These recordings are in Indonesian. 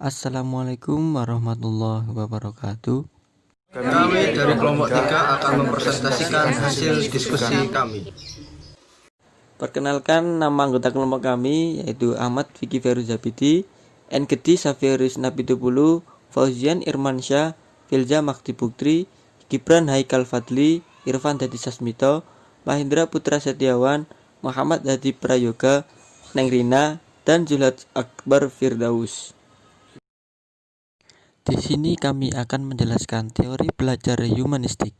Assalamualaikum warahmatullahi wabarakatuh. Kami dari kelompok 3 akan mempresentasikan hasil diskusi kami. Perkenalkan, nama anggota kelompok kami yaitu Ahmad Vicky Feruzabidi, Engedi Safiurus Nabitupulu, Fauzian Irmansyah, Filza Makti Putri, Gibran Haikal Fadli, Irfan Dadi Sasmito, Mahendra Putra Setiawan, Muhammad Hadi Prayoga, Neng Rina, dan Zulhad Akbar Firdaus. Di sini kami akan menjelaskan teori belajar humanistik.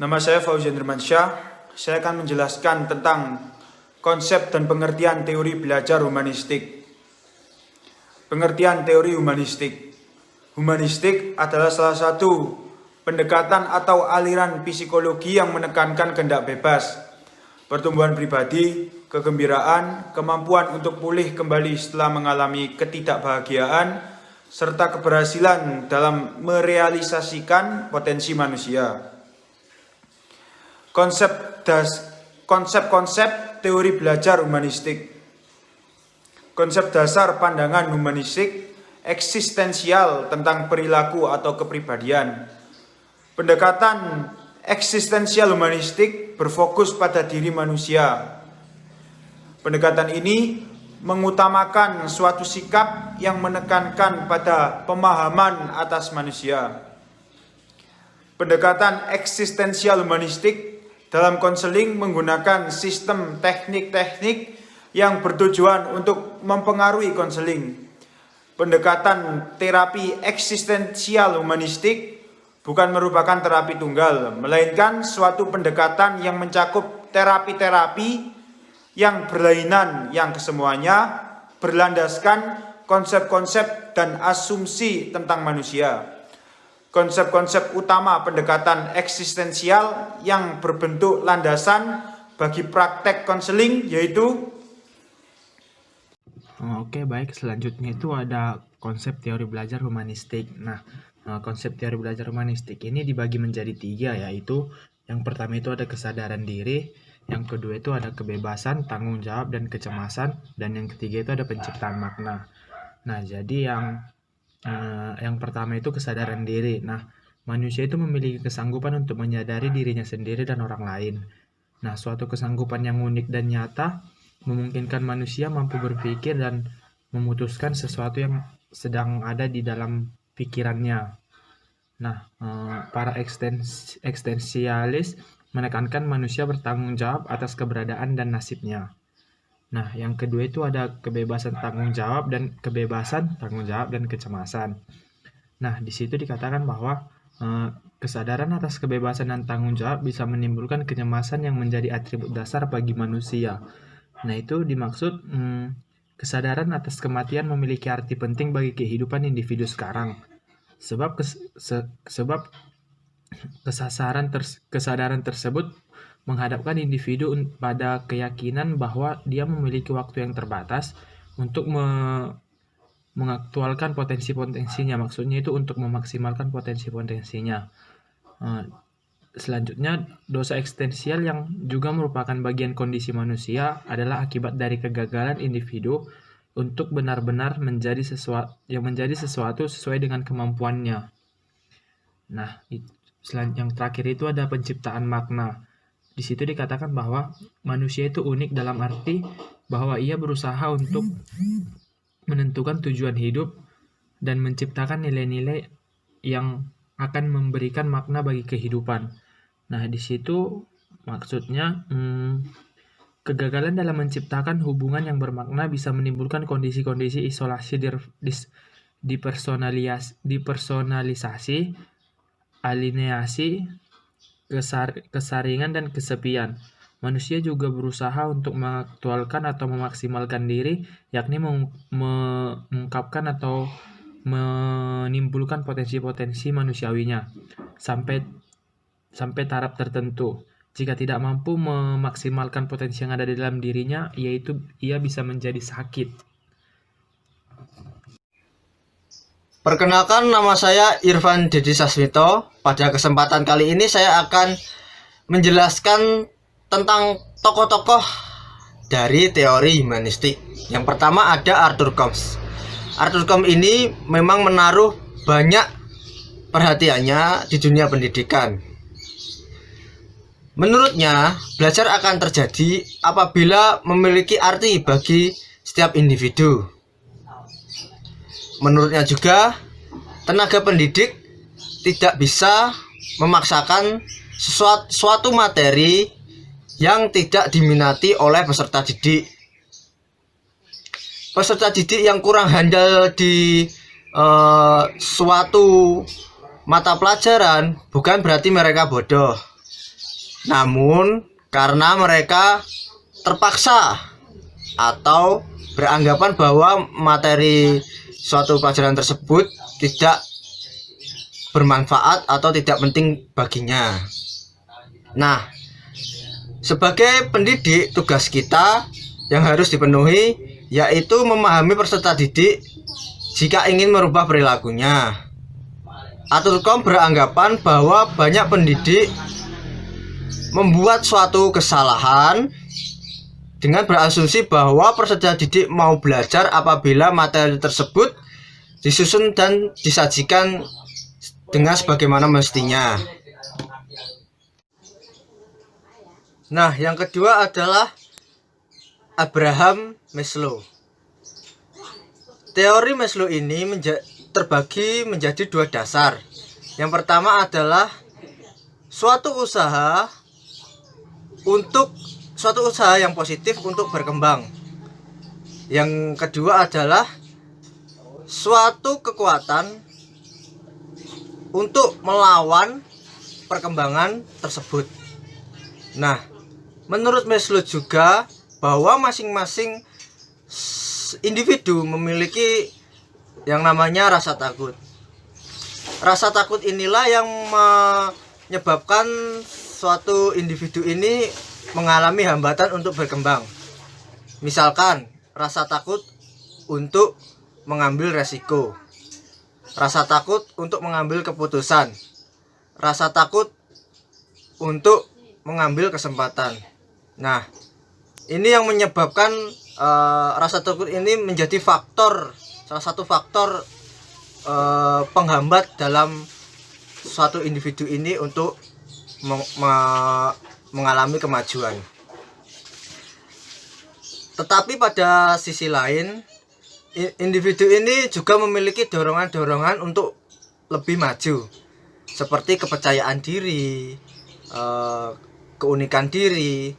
Nama saya Fauzian Irmansyah. Saya akan menjelaskan tentang konsep dan pengertian teori belajar humanistik. Pengertian teori humanistik. Humanistik adalah salah satu pendekatan atau aliran psikologi yang menekankan kehendak bebas, pertumbuhan pribadi, kegembiraan, kemampuan untuk pulih kembali setelah mengalami ketidakbahagiaan, serta keberhasilan dalam merealisasikan potensi manusia. Konsep-konsep teori belajar humanistik. Konsep dasar pandangan humanistik eksistensial tentang perilaku atau kepribadian. Pendekatan eksistensial humanistik berfokus pada diri manusia. Pendekatan ini mengutamakan suatu sikap yang menekankan pada pemahaman atas manusia. Pendekatan eksistensial humanistik dalam konseling menggunakan sistem teknik-teknik yang bertujuan untuk mempengaruhi konseling. Pendekatan terapi eksistensial humanistik bukan merupakan terapi tunggal, melainkan suatu pendekatan yang mencakup terapi-terapi yang berlainan yang kesemuanya berlandaskan konsep-konsep dan asumsi tentang manusia. Konsep-konsep utama pendekatan eksistensial yang berbentuk landasan bagi praktek konseling yaitu Oke, baik. Selanjutnya itu ada konsep teori belajar humanistik. Konsep teori belajar humanistik ini dibagi menjadi 3, yaitu yang pertama itu ada kesadaran diri, yang kedua itu ada kebebasan, tanggung jawab, dan kecemasan, dan yang ketiga itu ada penciptaan makna. Jadi yang pertama itu kesadaran diri. Manusia itu memiliki kesanggupan untuk menyadari dirinya sendiri dan orang lain. Suatu kesanggupan yang unik dan nyata memungkinkan manusia mampu berpikir dan memutuskan sesuatu yang sedang ada di dalam pikirannya. Para eksistensialis menekankan manusia bertanggung jawab atas keberadaan dan nasibnya. Yang kedua itu ada kebebasan tanggung jawab dan kecemasan. Di situ dikatakan bahwa kesadaran atas kebebasan dan tanggung jawab bisa menimbulkan kecemasan yang menjadi atribut dasar bagi manusia. Itu dimaksud kesadaran atas kematian memiliki arti penting bagi kehidupan individu sekarang. Sebab kesadaran tersebut menghadapkan individu pada keyakinan bahwa dia memiliki waktu yang terbatas untuk mengaktualkan potensi-potensinya. Maksudnya itu untuk memaksimalkan potensi-potensinya. Selanjutnya, dosa eksistensial yang juga merupakan bagian kondisi manusia adalah akibat dari kegagalan individu untuk benar-benar menjadi sesuatu sesuai dengan kemampuannya. Yang terakhir itu ada penciptaan makna. Di situ dikatakan bahwa manusia itu unik dalam arti bahwa ia berusaha untuk menentukan tujuan hidup dan menciptakan nilai-nilai yang akan memberikan makna bagi kehidupan. Di situ maksudnya kegagalan dalam menciptakan hubungan yang bermakna bisa menimbulkan kondisi-kondisi isolasi, depersonalisasi, alienasi, kesaringan, dan kesepian. Manusia juga berusaha untuk mengaktualkan atau memaksimalkan diri, yakni mengungkapkan atau menimbulkan potensi-potensi manusiawinya sampai taraf tertentu. Jika tidak mampu memaksimalkan potensi yang ada di dalam dirinya, yaitu ia bisa menjadi sakit. Perkenalkan, nama saya Irfan Dadi Sasmito. Pada kesempatan kali ini saya akan menjelaskan tentang tokoh-tokoh dari teori humanistik. Yang pertama ada Arthur Combs. Arthur Combe ini memang menaruh banyak perhatiannya di dunia pendidikan. Menurutnya, belajar akan terjadi apabila memiliki arti bagi setiap individu. Menurutnya juga, tenaga pendidik tidak bisa memaksakan suatu materi yang tidak diminati oleh peserta didik. Peserta didik yang kurang handal di suatu mata pelajaran bukan berarti mereka bodoh. Namun karena mereka terpaksa atau beranggapan bahwa materi suatu pelajaran tersebut tidak bermanfaat atau tidak penting baginya. Nah, sebagai pendidik, tugas kita yang harus dipenuhi yaitu memahami peserta didik jika ingin merubah perilakunya. Arthur Combe beranggapan bahwa banyak pendidik membuat suatu kesalahan dengan berasumsi bahwa peserta didik mau belajar apabila materi tersebut disusun dan disajikan dengan sebagaimana mestinya. Nah, yang kedua adalah Abraham Maslow. Teori Maslow ini terbagi menjadi dua dasar. Yang pertama adalah suatu usaha yang positif untuk berkembang. Yang kedua adalah suatu kekuatan untuk melawan perkembangan tersebut. Nah, menurut Maslow juga bahwa masing-masing individu memiliki yang namanya rasa takut. Rasa takut inilah yang menyebabkan suatu individu ini mengalami hambatan untuk berkembang. Misalkan rasa takut untuk mengambil resiko, rasa takut untuk mengambil keputusan, rasa takut untuk mengambil kesempatan. Nah, ini yang menyebabkan rasa takut ini menjadi salah satu faktor penghambat dalam suatu individu ini untuk mengalami kemajuan. Tetapi pada sisi lain, individu ini juga memiliki dorongan-dorongan untuk lebih maju, seperti kepercayaan diri, keunikan diri,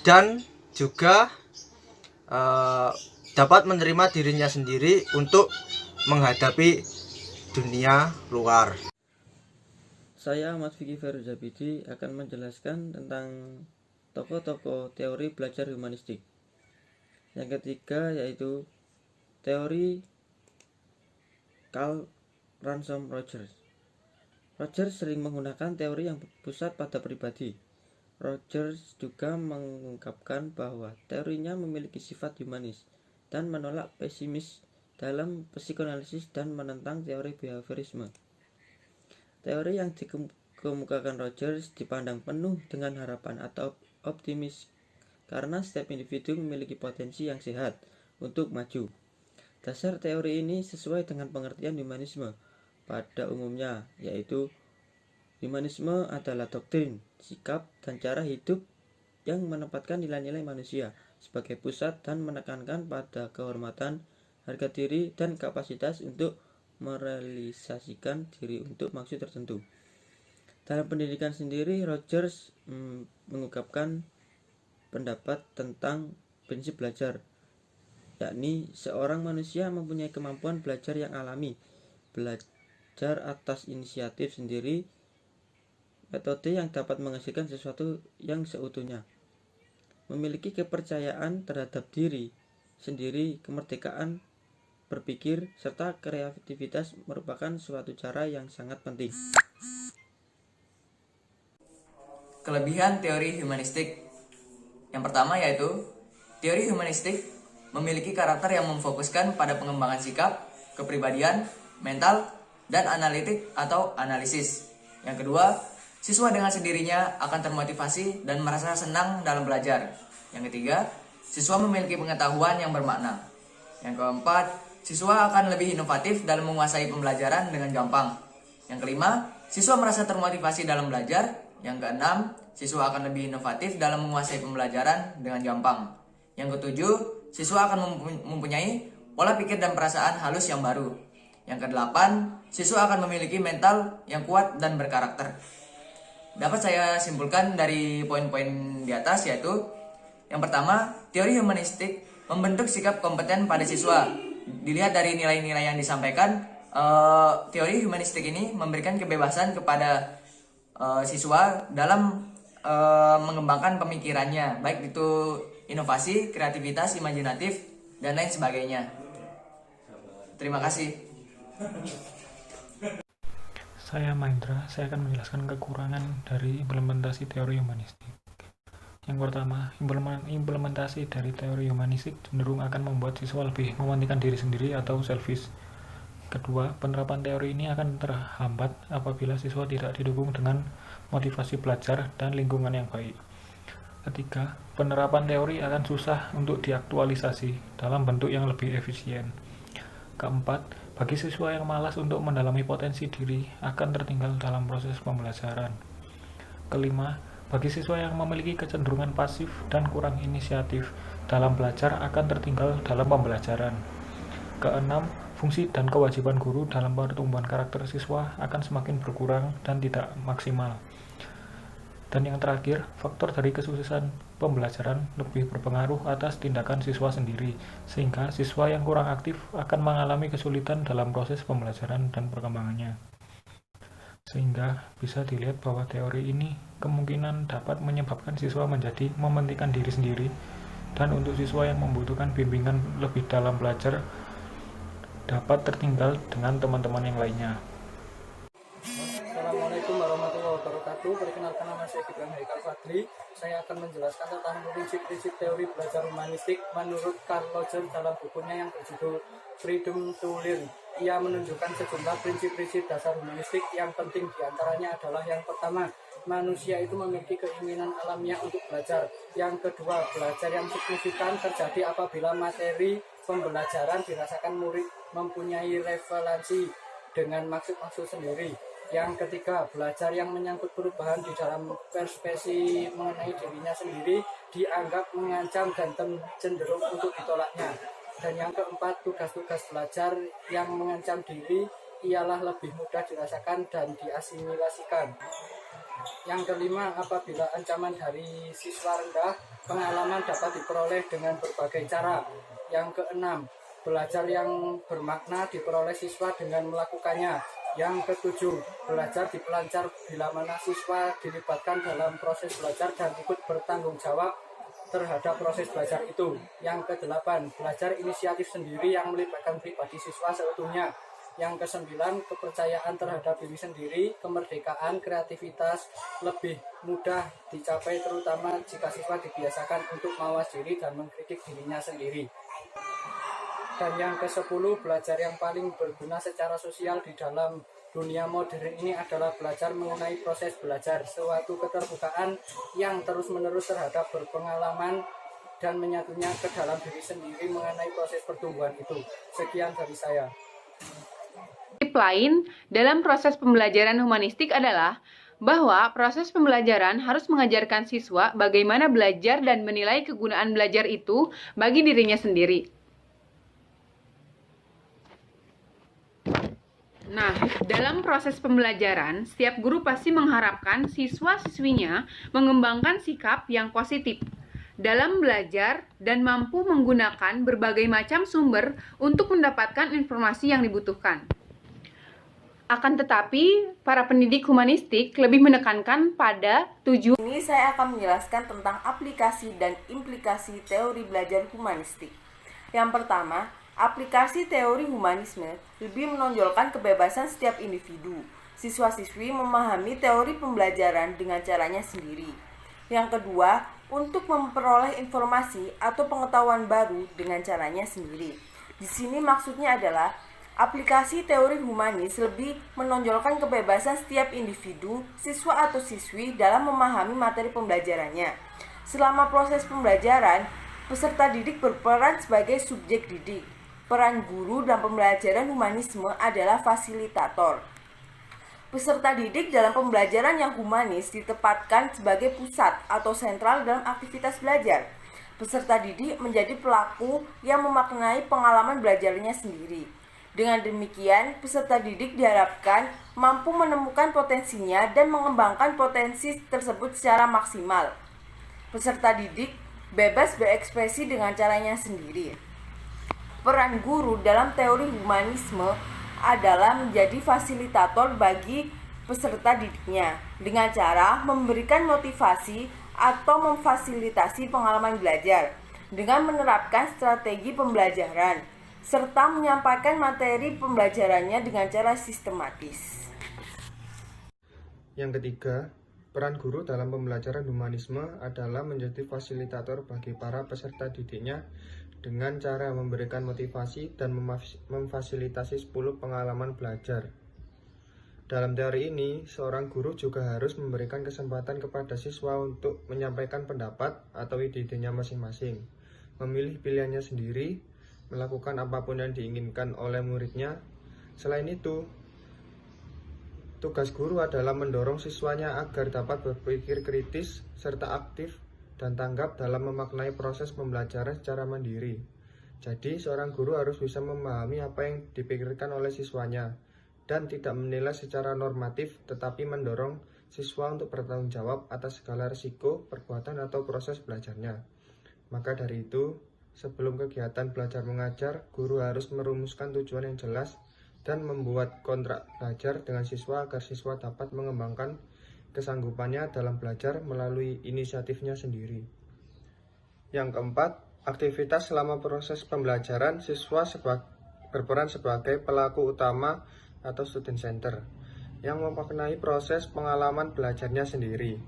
dan juga dapat menerima dirinya sendiri untuk menghadapi dunia luar. Saya Ahmad Vicky Feruzabidi akan menjelaskan tentang tokoh-tokoh teori belajar humanistik. Yang ketiga yaitu teori Carl Ransom Rogers. Rogers sering menggunakan teori yang berpusat pada pribadi. Rogers juga mengungkapkan bahwa teorinya memiliki sifat humanis dan menolak pesimis dalam psikoanalisis dan menentang teori behaviorisme. Teori yang dikemukakan Rogers dipandang penuh dengan harapan atau optimis karena setiap individu memiliki potensi yang sehat untuk maju. Dasar teori ini sesuai dengan pengertian humanisme pada umumnya, yaitu humanisme adalah doktrin, sikap, dan cara hidup yang menempatkan nilai-nilai manusia sebagai pusat dan menekankan pada kehormatan, harga diri, dan kapasitas untuk merealisasikan diri untuk maksud tertentu. Dalam pendidikan sendiri, Rogers mengungkapkan pendapat tentang prinsip belajar, yakni seorang manusia mempunyai kemampuan belajar yang alami, belajar atas inisiatif sendiri, metode yang dapat menghasilkan sesuatu yang seutuhnya, memiliki kepercayaan terhadap diri sendiri, kemerdekaan berpikir, serta kreativitas merupakan suatu cara yang sangat penting. Kelebihan teori humanistik. Yang pertama yaitu teori humanistik memiliki karakter yang memfokuskan pada pengembangan sikap, kepribadian, mental, dan analitik atau analisis. Yang kedua, siswa dengan sendirinya akan termotivasi dan merasa senang dalam belajar. Yang ketiga, siswa memiliki pengetahuan yang bermakna. Yang keempat, siswa akan lebih inovatif dalam menguasai pembelajaran dengan gampang. Yang kelima, siswa merasa termotivasi dalam belajar. Yang keenam, siswa akan lebih inovatif dalam menguasai pembelajaran dengan gampang. Yang ketujuh, siswa akan mempunyai pola pikir dan perasaan halus yang baru. Yang kedelapan, siswa akan memiliki mental yang kuat dan berkarakter. Dapat saya simpulkan dari poin-poin di atas, yaitu yang pertama, teori humanistik membentuk sikap kompeten pada siswa. Dilihat dari nilai-nilai yang disampaikan, teori humanistik ini memberikan kebebasan kepada siswa dalam mengembangkan pemikirannya, baik itu inovasi, kreativitas, imajinatif, dan lain sebagainya. Terima kasih. Saya Mahendra, saya akan menjelaskan kekurangan dari implementasi teori humanistik. Yang pertama, implementasi dari teori humanistik cenderung akan membuat siswa lebih mementingkan diri sendiri atau selfish. Kedua, penerapan teori ini akan terhambat apabila siswa tidak didukung dengan motivasi belajar dan lingkungan yang baik. Ketiga, penerapan teori akan susah untuk diaktualisasi dalam bentuk yang lebih efisien. Keempat, bagi siswa yang malas untuk mendalami potensi diri akan tertinggal dalam proses pembelajaran. Kelima, bagi siswa yang memiliki kecenderungan pasif dan kurang inisiatif dalam belajar akan tertinggal dalam pembelajaran. Keenam, fungsi dan kewajiban guru dalam pertumbuhan karakter siswa akan semakin berkurang dan tidak maksimal. Dan yang terakhir, faktor dari kesuksesan pembelajaran lebih berpengaruh atas tindakan siswa sendiri, sehingga siswa yang kurang aktif akan mengalami kesulitan dalam proses pembelajaran dan perkembangannya. Sehingga bisa dilihat bahwa teori ini kemungkinan dapat menyebabkan siswa menjadi mementingkan diri sendiri, dan untuk siswa yang membutuhkan bimbingan lebih dalam belajar dapat tertinggal dengan teman-teman yang lainnya. Assalamualaikum warahmatullahi wabarakatuh. Perkenalkan, nama saya Gibran Haikal Fadli. Saya akan menjelaskan tentang prinsip-prinsip teori belajar humanistik menurut Carl Rogers dalam bukunya yang berjudul Freedom to Learn. Ia menunjukkan sejumlah prinsip-prinsip dasar humanistik yang penting, diantaranya adalah yang pertama, manusia itu memiliki keinginan alamiah untuk belajar. Yang kedua, belajar yang signifikan terjadi apabila materi pembelajaran dirasakan murid mempunyai relevansi dengan maksud-maksud sendiri. Yang ketiga, belajar yang menyangkut perubahan di dalam perspektif mengenai dirinya sendiri dianggap mengancam dan cenderung untuk ditolaknya. Dan yang keempat, tugas-tugas belajar yang mengancam diri ialah lebih mudah dirasakan dan diasimilasikan. Yang kelima, apabila ancaman dari siswa rendah, pengalaman dapat diperoleh dengan berbagai cara. Yang keenam, belajar yang bermakna diperoleh siswa dengan melakukannya. Yang ketujuh, belajar dipelancar bila mana siswa dilibatkan dalam proses belajar dan ikut bertanggung jawab terhadap proses belajar itu. Yang kedelapan, belajar inisiatif sendiri yang melibatkan pribadi siswa seutuhnya. Yang kesembilan, kepercayaan terhadap diri sendiri, kemerdekaan, kreativitas lebih mudah dicapai terutama jika siswa dibiasakan untuk mawas diri dan mengkritik dirinya sendiri. Dan yang ke-10, belajar yang paling berguna secara sosial di dalam dunia modern ini adalah belajar mengenai proses belajar, suatu keterbukaan yang terus-menerus terhadap berpengalaman dan menyatunya ke dalam diri sendiri mengenai proses pertumbuhan itu. Sekian dari saya. Tip lain dalam proses pembelajaran humanistik adalah bahwa proses pembelajaran harus mengajarkan siswa bagaimana belajar dan menilai kegunaan belajar itu bagi dirinya sendiri. Nah, dalam proses pembelajaran, setiap guru pasti mengharapkan siswa-siswinya mengembangkan sikap yang positif dalam belajar dan mampu menggunakan berbagai macam sumber untuk mendapatkan informasi yang dibutuhkan. Akan tetapi, para pendidik humanistik lebih menekankan pada tujuan. Ini saya akan menjelaskan tentang aplikasi dan implikasi teori belajar humanistik. Yang pertama, aplikasi teori humanisme lebih menonjolkan kebebasan setiap individu. Siswa-siswi memahami teori pembelajaran dengan caranya sendiri. Yang kedua, untuk memperoleh informasi atau pengetahuan baru dengan caranya sendiri. Di sini maksudnya adalah aplikasi teori humanis lebih menonjolkan kebebasan setiap individu, siswa atau siswi dalam memahami materi pembelajarannya. Selama proses pembelajaran, peserta didik berperan sebagai subjek didik. Peran guru dalam pembelajaran humanisme adalah fasilitator. Peserta didik dalam pembelajaran yang humanis ditempatkan sebagai pusat atau sentral dalam aktivitas belajar. Peserta didik menjadi pelaku yang memaknai pengalaman belajarnya sendiri. Dengan demikian, peserta didik diharapkan mampu menemukan potensinya dan mengembangkan potensi tersebut secara maksimal. Peserta didik bebas berekspresi dengan caranya sendiri. Peran guru dalam teori humanisme adalah menjadi fasilitator bagi peserta didiknya dengan cara memberikan motivasi atau memfasilitasi pengalaman belajar dengan menerapkan strategi pembelajaran serta menyampaikan materi pembelajarannya dengan cara sistematis. Yang ketiga, peran guru dalam pembelajaran humanisme adalah menjadi fasilitator bagi para peserta didiknya dengan cara memberikan motivasi dan memfasilitasi 10 pengalaman belajar. Dalam teori ini, seorang guru juga harus memberikan kesempatan kepada siswa untuk menyampaikan pendapat atau ide-idenya masing-masing, memilih pilihannya sendiri, melakukan apapun yang diinginkan oleh muridnya. Selain itu, tugas guru adalah mendorong siswanya agar dapat berpikir kritis serta aktif dan tanggap dalam memaknai proses pembelajaran secara mandiri. Jadi, seorang guru harus bisa memahami apa yang dipikirkan oleh siswanya dan tidak menilai secara normatif, tetapi mendorong siswa untuk bertanggung jawab atas segala risiko, perbuatan, atau proses belajarnya. Maka dari itu, sebelum kegiatan belajar mengajar, guru harus merumuskan tujuan yang jelas dan membuat kontrak belajar dengan siswa agar siswa dapat mengembangkan kesanggupannya dalam belajar melalui inisiatifnya sendiri. Yang keempat, aktivitas selama proses pembelajaran, siswa berperan sebagai pelaku utama atau student center yang memaknai proses pengalaman belajarnya sendiri.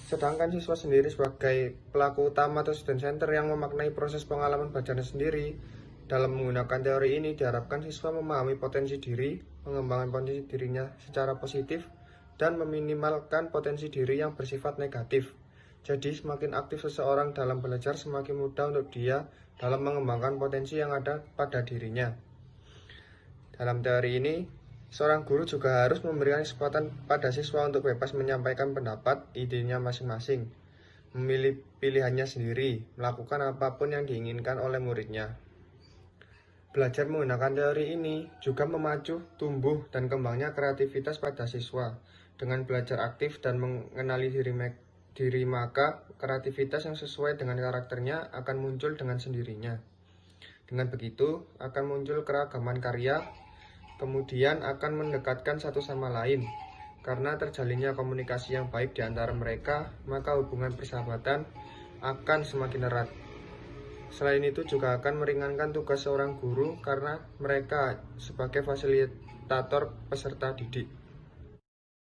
Sedangkan siswa sendiri sebagai pelaku utama atau student center yang memaknai proses pengalaman belajarnya sendiri. Dalam menggunakan teori ini diharapkan siswa memahami potensi diri, mengembangkan potensi dirinya secara positif, dan meminimalkan potensi diri yang bersifat negatif. Jadi semakin aktif seseorang dalam belajar, semakin mudah untuk dia dalam mengembangkan potensi yang ada pada dirinya. Dalam teori ini, seorang guru juga harus memberikan kesempatan pada siswa untuk bebas menyampaikan pendapat, idenya masing-masing, memilih pilihannya sendiri, melakukan apapun yang diinginkan oleh muridnya. Belajar menggunakan teori ini juga memacu tumbuh dan kembangnya kreativitas pada siswa. Dengan belajar aktif dan mengenali diri maka kreativitas yang sesuai dengan karakternya akan muncul dengan sendirinya. Dengan begitu akan muncul keragaman karya, kemudian akan mendekatkan satu sama lain. Karena terjalinnya komunikasi yang baik di antara mereka, maka hubungan persahabatan akan semakin erat. Selain itu juga akan meringankan tugas seorang guru karena mereka sebagai fasilitator peserta didik.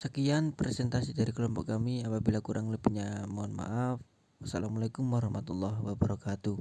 Sekian presentasi dari kelompok kami. Apabila kurang lebihnya mohon maaf. Wassalamualaikum warahmatullahi wabarakatuh.